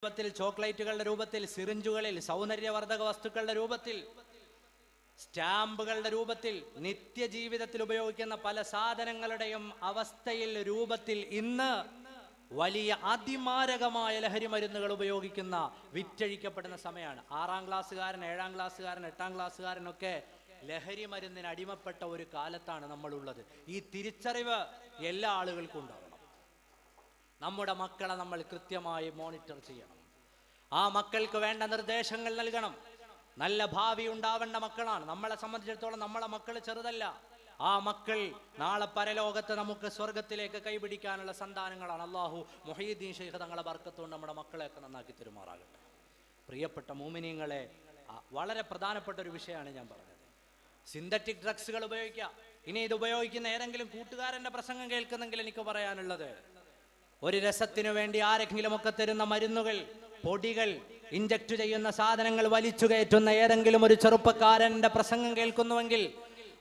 രൂപത്തിൽ, ചോക്ലേറ്റുകളുടെ രൂപത്തിൽ, സിറിഞ്ചുകളിൽ, സൗന്ദര്യവർദ്ധക വസ്തുക്കളുടെ രൂപത്തിൽ, സ്റ്റാമ്പുകളുടെ രൂപത്തിൽ, നിത്യജീവിതത്തിൽ ഉപയോഗിക്കുന്ന പല സാധനങ്ങളുടെയും അവസ്ഥയിൽ, രൂപത്തിൽ ഇന്ന് വലിയ അതിമാരകമായ ലഹരി മരുന്നുകൾ ഉപയോഗിക്കുന്ന, വിറ്റഴിക്കപ്പെടുന്ന സമയമാണ്. 6ാം ക്ലാസ്സുകാരൻ, 7ാം ക്ലാസ്സുകാരൻ, 8ാം ക്ലാസ്സുകാരനൊക്കെ ലഹരി മരുന്നിന് അടിമപ്പെട്ട ഒരു കാലത്താണ് നമ്മളുള്ളത്. ഈ തിരിച്ചറിവ് എല്ലാ ആളുകൾക്കും ഉണ്ടാവണം. നമ്മുടെ മക്കളെ നമ്മൾ കൃത്യമായി മോണിറ്റർ ചെയ്യണം. ആ മക്കൾക്ക് വേണ്ട നിർദ്ദേശങ്ങൾ നൽകണം. നല്ല ഭാവി ഉണ്ടാവേണ്ട മക്കളാണ്. നമ്മളെ സംബന്ധിച്ചിടത്തോളം നമ്മളെ മക്കൾ ചെറുതല്ല. ആ മക്കൾ നാളെ പരലോകത്ത് നമുക്ക് സ്വർഗത്തിലേക്ക് കൈപിടിക്കാനുള്ള സന്താനങ്ങളാണ്. അള്ളാഹു മുഹീദ്ദീൻ ശൈഖ് തങ്ങളെ ബർക്കത്തുകൊണ്ട് നമ്മുടെ മക്കളെയൊക്കെ നന്നാക്കി തെരുമാറാകട്ടെ. പ്രിയപ്പെട്ട മുഅ്മിനീങ്ങളെ, വളരെ പ്രധാനപ്പെട്ട ഒരു വിഷയമാണ് ഞാൻ പറഞ്ഞത്. സിന്തറ്റിക് ഡ്രഗ്സുകൾ ഉപയോഗിക്കുക. ഇനി ഇത് ഉപയോഗിക്കുന്ന ഏതെങ്കിലും കൂട്ടുകാരൻ്റെ പ്രസംഗം കേൾക്കുന്നെങ്കിൽ എനിക്ക് പറയാനുള്ളത്, ഒരു രസത്തിനു വേണ്ടി ആരെങ്കിലും ഒക്കെ തരുന്ന മരുന്നുകൾ, പൊടികൾ, ഇഞ്ചക്ട് ചെയ്യുന്ന സാധനങ്ങൾ വലിച്ചു കയറ്റുന്ന ഏതെങ്കിലും ഒരു ചെറുപ്പക്കാരന്റെ പ്രസംഗം കേൾക്കുന്നുവെങ്കിൽ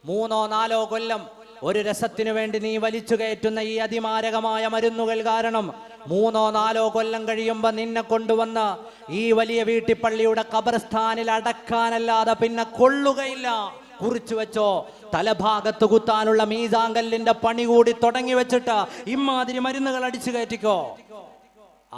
3 or 4 കൊല്ലം ഒരു രസത്തിനു വേണ്ടി നീ വലിച്ചു കയറ്റുന്ന ഈ അതിമാരകമായ മരുന്നുകൾ കാരണം 3 or 4 കൊല്ലം കഴിയുമ്പോൾ നിന്നെ കൊണ്ടുവന്ന് ഈ വലിയ വീട്ടിപ്പള്ളിയുടെ ഖബർസ്ഥാനിൽ അടക്കാനല്ലാതെ പിന്നെ കൊള്ളുകയില്ല. കുറിച്ചു വെച്ചോ, തലഭാഗത്ത് കുത്താനുള്ള മീസാങ്കല്ലിന്റെ പണി കൂടി തുടങ്ങി വെച്ചിട്ട് ഇമാതിരി മരുന്നുകൾ അടിച്ചു കയറ്റിക്കോ.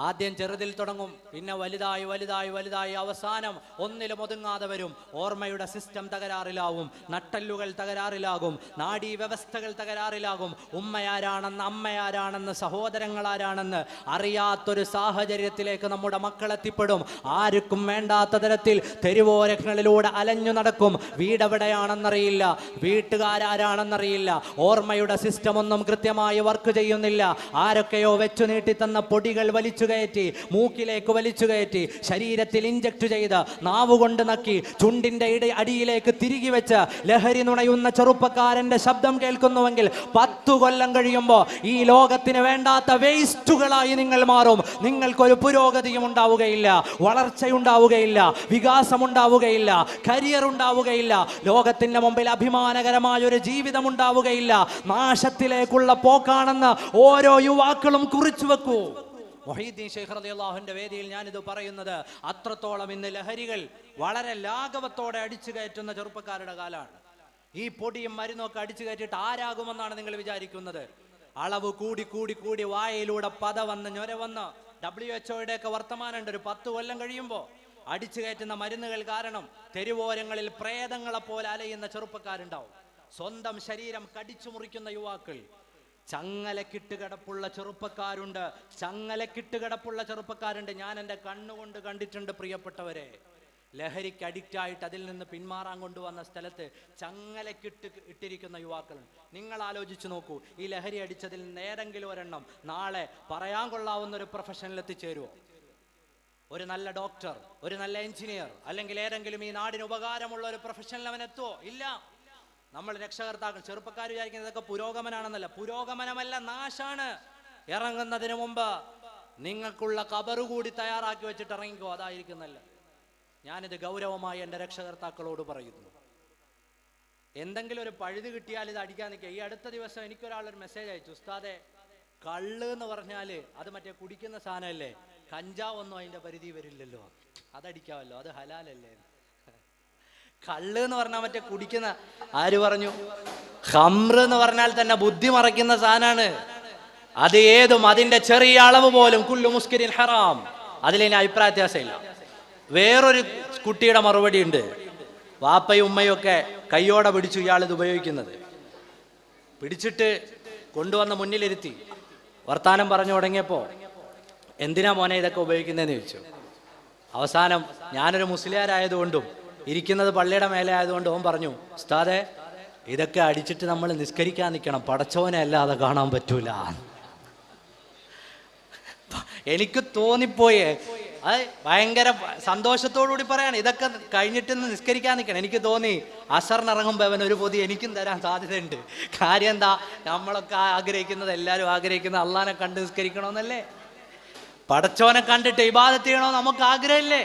ആദ്യം ചെറുതിൽ തുടങ്ങും, പിന്നെ വലുതായി വലുതായി വലുതായി അവസാനം ഒന്നിലും ഒതുങ്ങാതെ വരും. ഓർമ്മയുടെ സിസ്റ്റം തകരാറിലാവും, നട്ടല്ലുകൾ തകരാറിലാകും, നാഡീ വ്യവസ്ഥകൾ തകരാറിലാകും. ഉമ്മയാരാണെന്ന്, അമ്മയാരാണെന്ന്, സഹോദരങ്ങളാരാണെന്ന് അറിയാത്തൊരു സാഹചര്യത്തിലേക്ക് നമ്മുടെ മക്കൾ എത്തിപ്പെടും. ആർക്കും വേണ്ടാത്ത തരത്തിൽ തെരുവോരങ്ങളിലൂടെ അലഞ്ഞു നടക്കും. വീടെവിടെയാണെന്നറിയില്ല, വീട്ടുകാരാരാണെന്നറിയില്ല, ഓർമ്മയുടെ സിസ്റ്റം ഒന്നും കൃത്യമായി വർക്ക് ചെയ്യുന്നില്ല. ആരൊക്കെയോ വെച്ചു നീട്ടി തന്ന പൊടികൾ വലിച്ചു കയറ്റി, മൂക്കിലേക്ക് വലിച്ചു കയറ്റി, ശരീരത്തിൽ ഇഞ്ചക്ട് ചെയ്ത്, നാവുകൊണ്ട് നക്കി, ചുണ്ടിന്റെ അടിയിലേക്ക് തിരികെ വെച്ച് ലഹരി നുണയുന്ന ചെറുപ്പക്കാരന്റെ ശബ്ദം കേൾക്കുന്നുവെങ്കിൽ 10 കൊല്ലം കഴിയുമ്പോൾ ഈ ലോകത്തിന് വേണ്ടാത്ത വേസ്റ്റുകളായി നിങ്ങൾ മാറും. നിങ്ങൾക്കൊരു പുരോഗതിയും ഉണ്ടാവുകയില്ല, വളർച്ചയുണ്ടാവുകയില്ല, വികാസമുണ്ടാവുകയില്ല, കരിയർ ഉണ്ടാവുകയില്ല, ലോകത്തിന്റെ മുമ്പിൽ അഭിമാനകരമായ ഒരു ജീവിതം ഉണ്ടാവുകയില്ല. നാശത്തിലേക്കുള്ള പോക്കാണെന്ന് ഓരോ യുവാക്കളും കുറിച്ചു വെക്കൂ. മുഹീദ്ദീൻ ശൈഖ് റളിയല്ലാഹുവിന്റെ വേദിയിൽ ഞാനിത് പറയുന്നത് അത്രത്തോളം ഇന്ന് ലഹരികൾ വളരെ ലാഘവത്തോടെ അടിച്ചു കയറ്റുന്ന ചെറുപ്പക്കാരുടെ കാലാണ്. ഈ പൊടിയും മരുന്നൊക്കെ അടിച്ചു കയറ്റിയിട്ട് ആരാകുമെന്നാണ് നിങ്ങൾ വിചാരിക്കുന്നത്? അളവ് കൂടി കൂടി കൂടി വായയിലൂടെ പത വന്ന് ഞൊര വന്ന് WHO ഒക്കെ വർത്തമാനമുണ്ട്. ഒരു 10 കൊല്ലം കഴിയുമ്പോൾ അടിച്ചു കയറ്റുന്ന മരുന്നുകൾ കാരണം തെരുവോരങ്ങളിൽ പ്രേതങ്ങളെ പോലെ അലയുന്ന ചെറുപ്പക്കാരുണ്ടാവും. സ്വന്തം ശരീരം കടിച്ചു മുറിക്കുന്ന യുവാക്കൾ, ചങ്ങലക്കിട്ട് കിടപ്പുള്ള ചെറുപ്പക്കാരുണ്ട്, ചങ്ങലക്കിട്ട് കിടപ്പുള്ള ചെറുപ്പക്കാരുണ്ട്. ഞാൻ എൻ്റെ കണ്ണുകൊണ്ട് കണ്ടിട്ടുണ്ട് പ്രിയപ്പെട്ടവരെ. ലഹരിക്ക് അഡിക്റ്റായിട്ട് അതിൽ നിന്ന് പിന്മാറാൻ കൊണ്ടുവന്ന സ്ഥലത്ത് ചങ്ങലക്കിട്ട് ഇട്ടിരിക്കുന്ന യുവാക്കളുണ്ട്. നിങ്ങൾ ആലോചിച്ച് നോക്കൂ, ഈ ലഹരി അടിച്ചതിൽ നിന്ന് ഏതെങ്കിലും ഒരെണ്ണം നാളെ പറയാൻ കൊള്ളാവുന്ന ഒരു പ്രൊഫഷനിൽ എത്തിച്ചേരുമോ? ഒരു നല്ല ഡോക്ടർ, ഒരു നല്ല എഞ്ചിനീയർ, അല്ലെങ്കിൽ ഏതെങ്കിലും ഈ നാടിന് ഉപകാരമുള്ള ഒരു പ്രൊഫഷനിൽ അവൻ എത്തുമോ? ഇല്ല. നമ്മൾ രക്ഷകർത്താക്കൾ, ചെറുപ്പക്കാർ വിചാരിക്കുന്നത് ഇതൊക്കെ പുരോഗമനാണെന്നല്ല. പുരോഗമനമല്ല, നാശാണ്. ഇറങ്ങുന്നതിന് മുമ്പ് നിങ്ങൾക്കുള്ള ഖബറ് കൂടി തയ്യാറാക്കി വെച്ചിട്ട് ഇറങ്ങിക്കോ, അതായിരിക്കുന്നല്ല. ഞാനിത് ഗൗരവമായി എൻ്റെ രക്ഷകർത്താക്കളോട് പറയുന്നു. എന്തെങ്കിലും ഒരു പഴുത് കിട്ടിയാൽ ഇത് അടിക്കാൻ നിൽക്കുക. ഈ അടുത്ത ദിവസം എനിക്കൊരാളൊരു മെസ്സേജ് അയച്ചു, ഉസ്താദെ, കള്ള് എന്ന് പറഞ്ഞാൽ അത് മറ്റേ കുടിക്കുന്ന സാധനമല്ലേ, കഞ്ചാവൊന്നും അതിൻ്റെ പരിധി വരില്ലല്ലോ, അതടിക്കാമല്ലോ, അത് ഹലാലല്ലേ? കള്ള് എന്ന് പറഞ്ഞാൽ മറ്റേ കുടിക്കുന്ന, ആര് പറഞ്ഞു? ഖംറ് എന്ന് പറഞ്ഞാൽ തന്നെ ബുദ്ധി മറയ്ക്കുന്ന സാധനമാണ്. അത് ഏതും അതിന്റെ ചെറിയ അളവ് പോലും കുല്ലു മുസ്കിരിൻ ഹറാം. അതിലിനി അഭിപ്രായ വ്യത്യാസമില്ല. വേറൊരു കുട്ടിയുടെ മറുപടി ഉണ്ട്. വാപ്പയും ഉമ്മയും ഒക്കെ കയ്യോടെ പിടിച്ചു ഇയാൾ ഇത് ഉപയോഗിക്കുന്നത്. പിടിച്ചിട്ട് കൊണ്ടുവന്ന് മുന്നിലിരുത്തി വർത്താനം പറഞ്ഞു തുടങ്ങിയപ്പോൾ, എന്തിനാ മോനെ ഇതൊക്കെ ഉപയോഗിക്കുന്നതെന്ന് ചോദിച്ചു. അവസാനം ഞാനൊരു മുസ്ലിയാരായതുകൊണ്ടും ഇരിക്കുന്നത് പള്ളിയുടെ മേലെ ആയതുകൊണ്ട് ഓൻ പറഞ്ഞു, ഉസ്താദെ, ഇതൊക്കെ അടിച്ചിട്ട് നമ്മൾ നിസ്കരിക്കാൻ നിൽക്കണം, പടച്ചോനെ അല്ലാതെ കാണാൻ പറ്റൂല. എനിക്ക് തോന്നിപ്പോയേ, അത് ഭയങ്കര സന്തോഷത്തോടുകൂടി പറയാണ്, ഇതൊക്കെ കഴിഞ്ഞിട്ട് നിസ്കരിക്കാൻ നിൽക്കണം. എനിക്ക് തോന്നി അസറിനിറങ്ങുമ്പോൾ അവൻ ഒരു പൊതി എനിക്കും തരാൻ സാധ്യതയുണ്ട്. കാര്യം എന്താ, നമ്മളൊക്കെ ആഗ്രഹിക്കുന്നത്, എല്ലാവരും ആഗ്രഹിക്കുന്നത് അള്ളാനെ കണ്ട് നിസ്കരിക്കണമെന്നല്ലേ? പടച്ചോനെ കണ്ടിട്ട് ഇബാദത്ത് ചെയ്യണമെന്ന് നമുക്ക് ആഗ്രഹമില്ലേ?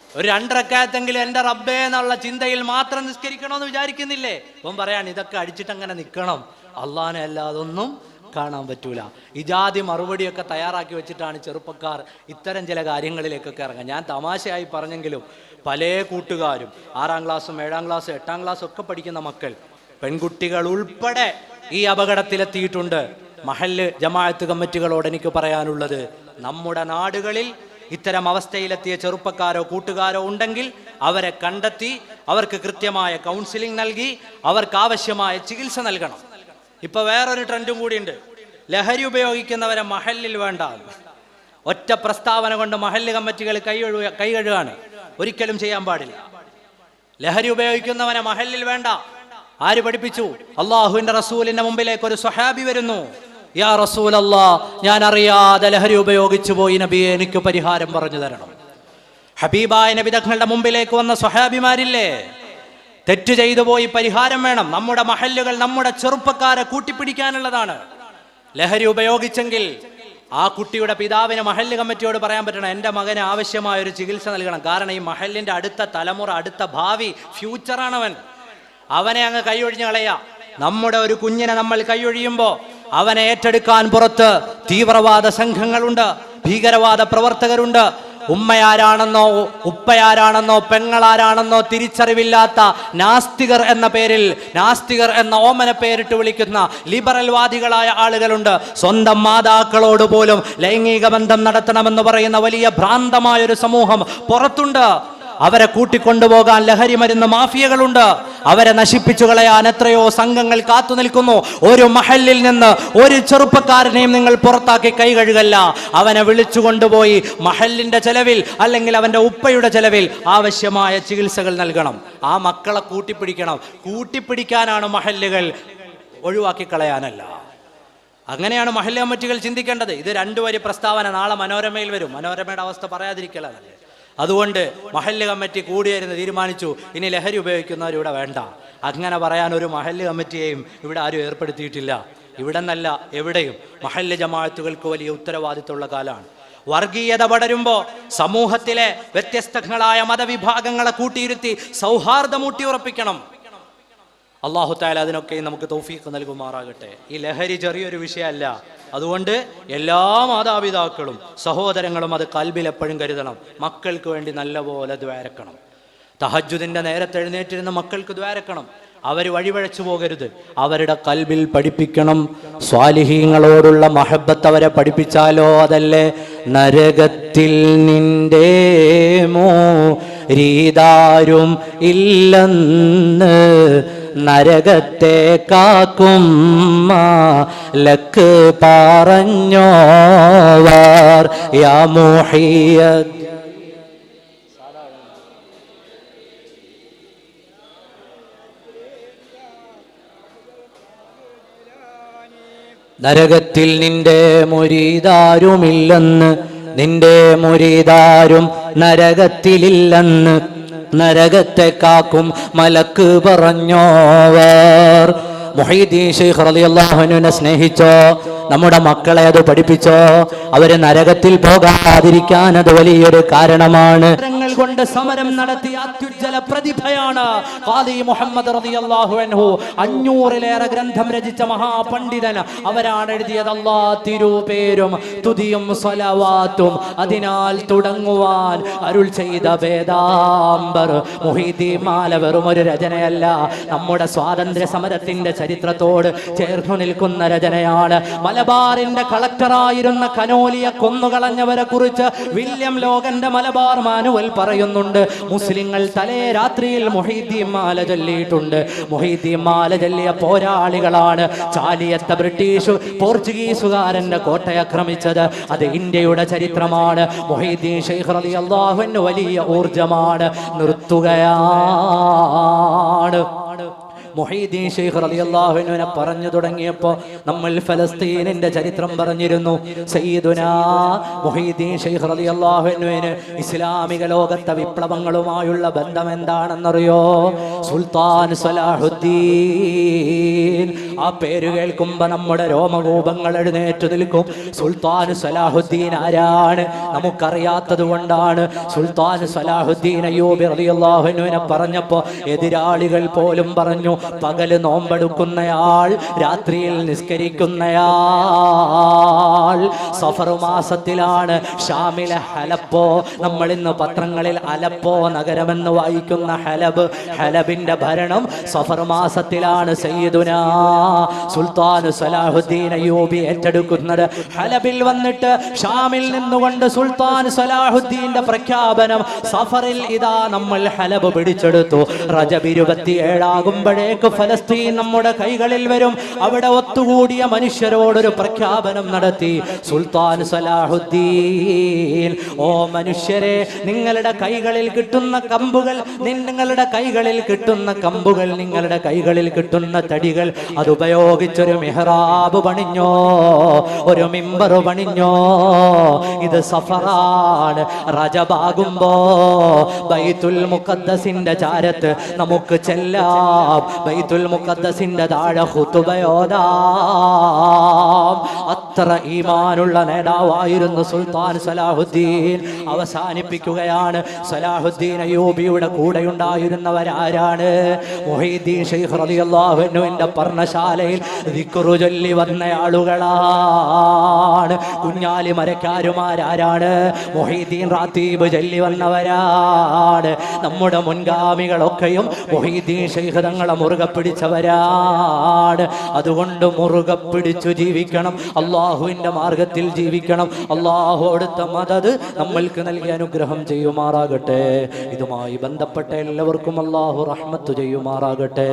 ഒരു 2 റക്അത്തെങ്കിലും എൻ്റെ റബ്ബേ എന്നുള്ള ചിന്തയിൽ മാത്രം നിസ്കരിക്കണമെന്ന് വിചാരിക്കുന്നില്ലേ? അപ്പം പറയാണ്, ഇതൊക്കെ അടിച്ചിട്ട് അങ്ങനെ നിൽക്കണം, അള്ളാനെ അല്ലാതൊന്നും കാണാൻ പറ്റൂല. ഇജാതി മറുപടിയൊക്കെ തയ്യാറാക്കി വെച്ചിട്ടാണ് ചെറുപ്പക്കാർ ഇത്തരം ചില കാര്യങ്ങളിലേക്കൊക്കെ ഇറങ്ങുക. ഞാൻ തമാശയായി പറഞ്ഞെങ്കിലും പല കൂട്ടുകാരും 6ാം ക്ലാസ്സും 7ാം ക്ലാസ്സും 8ാം ക്ലാസ്സും ഒക്കെ പഠിക്കുന്ന മക്കൾ, പെൺകുട്ടികൾ ഉൾപ്പെടെ ഈ അപകടത്തിലെത്തിയിട്ടുണ്ട്. മഹല്ല് ജമാഅത്ത് കമ്മിറ്റികളോട് എനിക്ക് പറയാനുള്ളത്, നമ്മുടെ നാടുകളിൽ ഇത്തരം അവസ്ഥയിലെത്തിയ ചെറുപ്പക്കാരോ കൂട്ടുകാരോ ഉണ്ടെങ്കിൽ അവരെ കണ്ടെത്തി അവർക്ക് കൃത്യമായ കൗൺസിലിംഗ് നൽകി അവർക്ക് ആവശ്യമായ ചികിത്സ നൽകണം. ഇപ്പൊ വേറൊരു ട്രെൻഡും കൂടിയുണ്ട്. ലഹരി ഉപയോഗിക്കുന്നവരെ മഹല്ലിൽ വേണ്ട. ഒറ്റ പ്രസ്താവന കൊണ്ട് മഹല്ല് കമ്മിറ്റികൾ കൈ കഴുകാണ്. ഒരിക്കലും ചെയ്യാൻ പാടില്ല. ലഹരി ഉപയോഗിക്കുന്നവനെ മഹല്ലിൽ വേണ്ട. ആര് പഠിപ്പിച്ചു? അള്ളാഹുവിന്റെ റസൂലിന്റെ മുമ്പിലേക്ക് ഒരു സ്വഹാബി വരുന്നു. യാ റസൂലല്ലാ, ഞാൻ അറിയാതെ ലഹരി ഉപയോഗിച്ചു പോയി നബിയെ, എനിക്ക് പരിഹാരം പറഞ്ഞു തരണം. ഹബീബായ നബി തങ്ങളുടെ മുമ്പിലേക്ക് വന്ന സ്വഹാബിമാരില്ലേ, തെറ്റ് ചെയ്തു പോയി, പരിഹാരം വേണം. നമ്മുടെ മഹല്ലുകൾ നമ്മുടെ ചെറുപ്പക്കാരെ കൂട്ടിപ്പിടിക്കാനുള്ളതാണ്. ലഹരി ഉപയോഗിച്ചെങ്കിൽ ആ കുട്ടിയുടെ പിതാവിന് മഹല്ല് കമ്മിറ്റിയോട് പറയാൻ പറ്റണം, എൻ്റെ മകന് ആവശ്യമായ ഒരു ചികിത്സ നൽകണം. കാരണം ഈ മഹല്ലിന്റെ അടുത്ത തലമുറ, അടുത്ത ഭാവി, ഫ്യൂച്ചറാണവൻ. അവനെ അങ്ങ് കൈയൊഴിഞ്ഞ് കളയാ. നമ്മുടെ ഒരു കുഞ്ഞിനെ നമ്മൾ കൈയൊഴിയുമ്പോൾ അവനെ ഏറ്റെടുക്കാൻ പുറത്ത് തീവ്രവാദ സംഘങ്ങളുണ്ട്, ഭീകരവാദ പ്രവർത്തകരുണ്ട്. ഉമ്മയാരാണെന്നോ ഉപ്പയാരാണെന്നോ പെങ്ങളാരാണെന്നോ തിരിച്ചറിവില്ലാത്ത നാസ്തികർ എന്ന പേരിൽ, നാസ്തികർ എന്ന ഓമന പേരിട്ട് വിളിക്കുന്ന ലിബറൽ വാദികളായ ആളുകളുണ്ട്. സ്വന്തം മാതാക്കളോട് പോലും ലൈംഗിക ബന്ധം നടത്തണമെന്ന് പറയുന്ന വലിയ ഭ്രാന്തമായൊരു സമൂഹം പുറത്തുണ്ട്. അവരെ കൂട്ടിക്കൊണ്ടുപോകാൻ ലഹരി മരുന്ന് മാഫിയകളുണ്ട്. അവരെ നശിപ്പിച്ചു കളയാൻ എത്രയോ സംഘങ്ങൾ കാത്തു നിൽക്കുന്നു. ഒരു മഹല്ലിൽ നിന്ന് ഒരു ചെറുപ്പക്കാരനെയും നിങ്ങൾ പുറത്താക്കി കൈ കഴുകല്ല. അവനെ വിളിച്ചു കൊണ്ടുപോയി മഹല്ലിന്റെ ചെലവിൽ അല്ലെങ്കിൽ അവന്റെ ഉപ്പയുടെ ചെലവിൽ ആവശ്യമായ ചികിത്സകൾ നൽകണം. ആ മക്കളെ കൂട്ടിപ്പിടിക്കണം. കൂട്ടിപ്പിടിക്കാനാണ് മഹല്ലുകൾ, ഒഴിവാക്കി കളയാനല്ല. അങ്ങനെയാണ് മഹല്ല് കമ്മിറ്റികൾ ചിന്തിക്കേണ്ടത്. ഇത് 2 വരി പ്രസ്താവന നാളെ മനോരമയിൽ വരും. മനോരമയുടെ അവസ്ഥ പറയാതിരിക്കലല്ലേ. അതുകൊണ്ട് മഹല്ല് കമ്മിറ്റി കൂടിയായിരുന്നു തീരുമാനിച്ചു, ഇനി ലഹരി ഉപയോഗിക്കുന്നവരിവിടെ വേണ്ട. അങ്ങനെ പറയാൻ ഒരു മഹല്ല് കമ്മിറ്റിയെയും ഇവിടെ ആരും ഏർപ്പെടുത്തിയിട്ടില്ല. ഇവിടെ നിന്നല്ല, എവിടെയും മഹല്ല് ജമാഅത്തുകൾക്ക് വലിയ ഉത്തരവാദിത്തമുള്ള കാലമാണ്. വർഗീയത പടരുമ്പോൾ സമൂഹത്തിലെ വ്യത്യസ്തങ്ങളായ മതവിഭാഗങ്ങളെ കൂട്ടിയിരുത്തി സൗഹാർദ്ദം ഊട്ടിയുറപ്പിക്കണം. അല്ലാഹു തആല അതിനൊക്കെ നമുക്ക് തൗഫീഖ് നൽകുമാറാകട്ടെ. ഈ ലഹരി ചെറിയൊരു വിഷയമല്ല. അതുകൊണ്ട് എല്ലാ മാതാപിതാക്കളും സഹോദരങ്ങളും അത് കൽബിൽ എപ്പോഴും കരുതണം. മക്കൾക്ക് വേണ്ടി നല്ലപോലെ ദ്വാരക്കണം. തഹജ്ജുദിന്റെ നേരത്തെ എഴുന്നേറ്റിരുന്ന മക്കൾക്ക് ദ്വാരക്കണം. അവർ വഴിവഴച്ചു പോകരുത്. അവരുടെ കൽബിൽ പഠിപ്പിക്കണം. സ്വാലിഹീങ്ങളോടുള്ള മഹബത്ത് അവരെ പഠിപ്പിച്ചാലോ അതല്ലേ നരകത്തിൽ നിന്റെ മോരീതാരും ഇല്ലെന്ന് നരകത്തെ കാക്കും ലക്ക് പറഞ്ഞോവർ യാ മുഹിയ്യദ്. നരകത്തിൽ നിന്റെ മുരീദാരുമില്ലെന്ന്, നിന്റെ മുരീദാരും നരകത്തിലില്ലെന്ന് നരകത്തെ കാക്കും മലക്ക് പറഞ്ഞോവർ. മുഹീദ്ദീൻ ശൈഖ് റളിയല്ലാഹു അൻഹുവിനെ സ്നേഹിച്ചോ, നമ്മുടെ മക്കളെ അത് പഠിപ്പിച്ചോ. അവര് നരകത്തിൽ പോകാതിരിക്കാൻ അത് വലിയൊരു കാരണമാണ്. കൊണ്ട് സമരം നടത്തിയ അത്യുജ്വല പ്രതിഭയാണ് ഖാദി മുഹമ്മദ് റളിയല്ലാഹു അൻഹു. 500-ലേറെ ഗ്രന്ഥം രചിച്ച മഹാപണ്ഡിതൻ. അവരാണ് എഴുതിയത് അല്ലാ തിരുപേരും തുതിയും സ്വലവാത്തും അതിനാൽ തുടങ്ങുവാൻ അരുൾ ചെയ്ത വേദാംബർ. മുഹീദ്ദീൻ മാല വെറും ഒരു രചനയല്ല, നമ്മുടെ സ്വാതന്ത്ര്യ സമരത്തിന്റെ ചരിത്രത്തോട് ചേർന്നു നിൽക്കുന്ന രചനയാണ്. മലബാറിന്റെ കളക്ടറായിരുന്ന കനോലിയെ കൊന്നുകളഞ്ഞവരെ കുറിച്ച് വില്യം ലോഗന്റെ മലബാർ മാനുവൽ പറയുന്നുണ്ട്. മുസ്ലിങ്ങൾ തലേ രാത്രിയിൽ മുഹീദ്ദീൻ മാല ചൊല്ലിയിട്ടുണ്ട്. മുഹീദ്ദീൻ മാല ചൊല്ലിയ പോരാളികളാണ് ചാലിയത്തെ പോർച്ചുഗീസുകാരന്റെ കോട്ടയാക്രമിച്ചത്. അത് ഇന്ത്യയുടെ ചരിത്രമാണ്. മുഹീദ്ദീൻ ശൈഖ് റളിയല്ലാഹു അൻഹു വലിയ ഊർജ്ജമാണ്. നിർത്തുകയാണ്. മുഹീദ്ദീൻ ശൈഖ് റളിയല്ലാഹു അൻഹുവിനെ പറഞ്ഞു തുടങ്ങിയപ്പോൾ നമ്മൾ ഫലസ്തീനിന്റെ ചരിത്രം പറഞ്ഞിരുന്നു. സയ്യിദുനാ മുഹീദ്ദീൻ ശൈഖ് റളിയല്ലാഹു അൻഹുവിന് ഇസ്ലാമിക ലോകത്തെ വിപ്ലവങ്ങളുമായുള്ള ബന്ധം എന്താണെന്നറിയോ? സുൽത്താൻ സലാഹുദ്ദീൻ. ആ പേര് കേൾക്കുമ്പോൾ നമ്മുടെ രോമകൂപങ്ങൾ എഴുന്നേറ്റ് നിൽക്കും. സുൽത്താൻ സലാഹുദ്ദീൻ ആരാണ്? നമുക്കറിയാത്തത് കൊണ്ടാണ്. സുൽത്താൻ സലാഹുദ്ദീൻ അയ്യൂബി റളിയല്ലാഹു അൻഹുവിനെ പറഞ്ഞപ്പോൾ എതിരാളികൾ പോലും പറഞ്ഞു പകല് നോമ്പെടുക്കുന്നയാൾ, രാത്രിയിൽ നിസ്കരിക്കുന്നയാൾ. സഫർ മാസത്തിലാണ് ഷാമിലെ ഹലപ്പോ, നമ്മൾ ഇന്ന് പത്രങ്ങളിൽ അലപ്പോ നഗരമെന്ന് വായിക്കുന്ന ഹലബിന്റെ ഭരണം സഫർ മാസത്തിലാണ് സയ്യിദുനാ സുൽത്താൻ സലാഹുദ്ദീൻ അയ്യൂബി ഏറ്റെടുക്കുന്നത്. ഹലബിൽ വന്നിട്ട് ഷാമിൽ നിന്നുകൊണ്ട് സുൽത്താൻ സലാഹുദ്ദീന്റെ പ്രഖ്യാപനം, സഫറിൽ ഇതാ നമ്മൾ ഹലബ് പിടിച്ചെടുത്തു. റജബ് 27 ആകുമ്പോഴേക്ക് ഫലസ്തീൻ നമ്മുടെ കൈകളിൽ വരും. അവിടെ ഒത്തുകൂടിയ മനുഷ്യരോടൊരു പ്രഖ്യാപനം നടത്തി സുൽത്താൻ സലാഹുദ്ദീൻ, ഓ മനുഷ്യരെ, നിങ്ങളുടെ കൈകളിൽ കിട്ടുന്ന കമ്പുകൾ, നിങ്ങളുടെ കൈകളിൽ കിട്ടുന്ന കമ്പുകൾ, നിങ്ങളുടെ കൈകളിൽ കിട്ടുന്ന തടികൾ, അതുപയോഗിച്ചൊരു മിഹ്റാബ് പണിഞ്ഞോ, ഒരു മിമ്പർ പണിഞ്ഞോ. ഇത് സഫറാണ്. റജബാകുമ്പോ ബൈത്തുൽ മുഖദ്ദസിന്റെ ചാരത്ത് നമുക്ക് ചെല്ലാം, ബൈത്തുൽ മുഖദ്ദസിന്റെ താഴെ ഖുതുബയോദാം. അത്ര ഈമാനുള്ള നേതാവായിരുന്നു സുൽത്താൻ സലാഹുദ്ദീൻ. അവസാനിപ്പിക്കുകയാണ്. സലാഹുദ്ദീൻ അയ്യൂബിയുടെ കൂടെയുണ്ടായിരുന്നവരാരാണ്? മുഹീദ്ദീൻ ശൈഖ് റളിയല്ലാഹു അൻഹുവിന്റെ പർണശാലയിൽ ദിക്റ് ചൊല്ലി വന്ന ആളുകളാണ്. കുഞ്ഞാലി മരക്കാരുമാരാരാണ്? മുഹീദ്ദീൻ റാത്തീബ് ചൊല്ലി വന്നവരാണ്. നമ്മുടെ മുൻഗാമികളൊക്കെയും മുഹീദ്ദീൻ ശൈഖ് തങ്ങളെ മുറുകെ പിടിച്ചവരാണ്. അതുകൊണ്ട് മുറുകെ പിടിച്ചു ജീവിക്കണം, അള്ളാഹുവിന്റെ മാർഗത്തിൽ ജീവിക്കണം. അള്ളാഹു അടുത്ത മദദ് നമ്മൾക്ക് നൽകി അനുഗ്രഹം ചെയ്യുമാറാകട്ടെ. ഇതുമായി ബന്ധപ്പെട്ട എല്ലാവർക്കും അള്ളാഹു റഹ്മത്ത് ചെയ്യുമാറാകട്ടെ.